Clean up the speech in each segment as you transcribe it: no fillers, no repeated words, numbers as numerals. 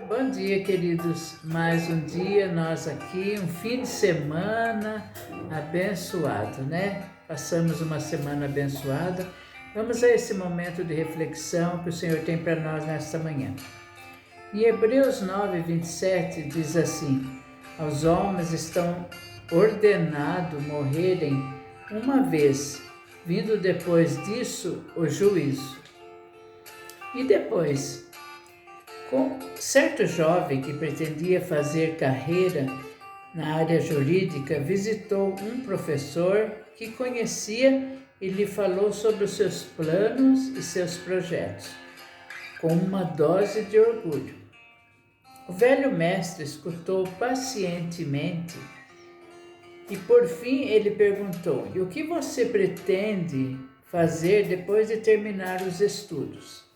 Bom dia, queridos. Mais um dia, nós aqui, um fim de semana abençoado, né? Passamos uma semana abençoada. Vamos a esse momento de reflexão que o Senhor tem para nós nesta manhã. Em Hebreus 9:27 diz assim: aos homens estão ordenado morrerem uma vez, vindo depois disso o juízo. E depois? Com certo jovem que pretendia fazer carreira na área jurídica visitou um professor que conhecia e lhe falou sobre os seus planos e seus projetos, com uma dose de orgulho. O velho mestre escutou pacientemente e, por fim, ele perguntou: "E o que você pretende fazer depois de terminar os estudos?"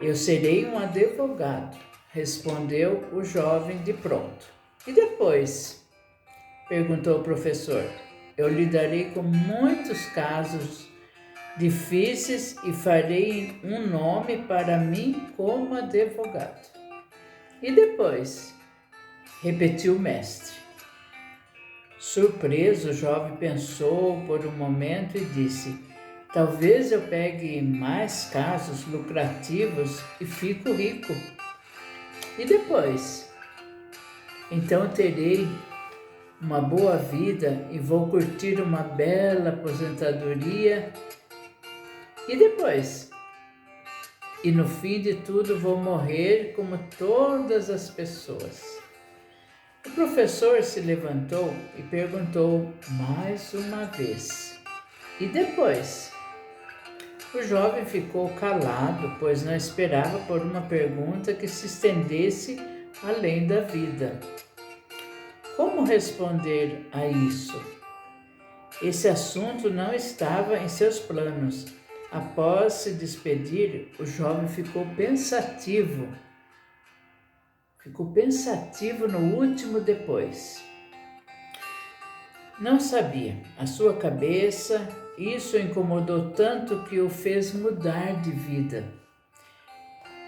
"Eu serei um advogado", respondeu o jovem de pronto. "E depois?", perguntou o professor. "Eu lidarei com muitos casos difíceis e farei um nome para mim como advogado." "E depois?", repetiu o mestre. Surpreso, o jovem pensou por um momento e disse: "Talvez eu pegue mais casos lucrativos e fico rico." "E depois?", "Então terei uma boa vida e vou curtir uma bela aposentadoria." "E depois?", "E no fim de tudo vou morrer como todas as pessoas." O professor se levantou e perguntou mais uma vez: "E depois?" O jovem ficou calado, pois não esperava por uma pergunta que se estendesse além da vida. Como responder a isso? Esse assunto não estava em seus planos. Após se despedir, o jovem ficou pensativo. No último depois. Não sabia. A sua cabeça, isso o incomodou tanto que o fez mudar de vida.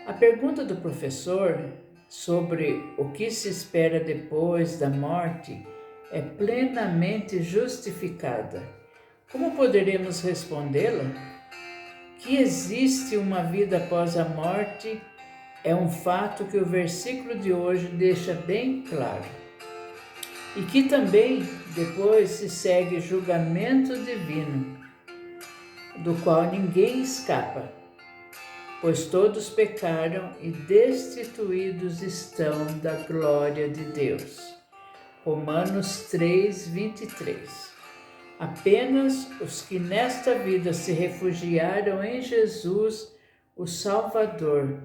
A pergunta do professor sobre o que se espera depois da morte é plenamente justificada. Como poderemos respondê-la? Que existe uma vida após a morte é um fato que o versículo de hoje deixa bem claro. E que também depois se segue julgamento divino, do qual ninguém escapa, pois todos pecaram e destituídos estão da glória de Deus. Romanos 3:23. Apenas os que nesta vida se refugiaram em Jesus, o Salvador,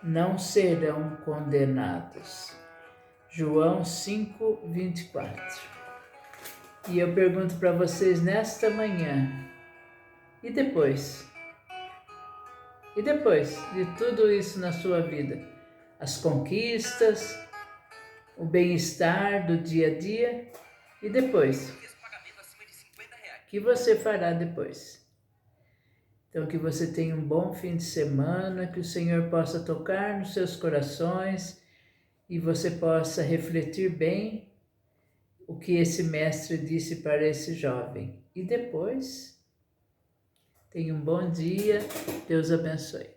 não serão condenados. João 5:24. E eu pergunto para vocês nesta manhã: e depois? E depois de tudo isso na sua vida? As conquistas, o bem-estar do dia a dia? E depois? O que você fará depois? Então, que você tenha um bom fim de semana, que o Senhor possa tocar nos seus corações e você possa refletir bem o que esse mestre disse para esse jovem. E depois, tenha um bom dia, Deus abençoe.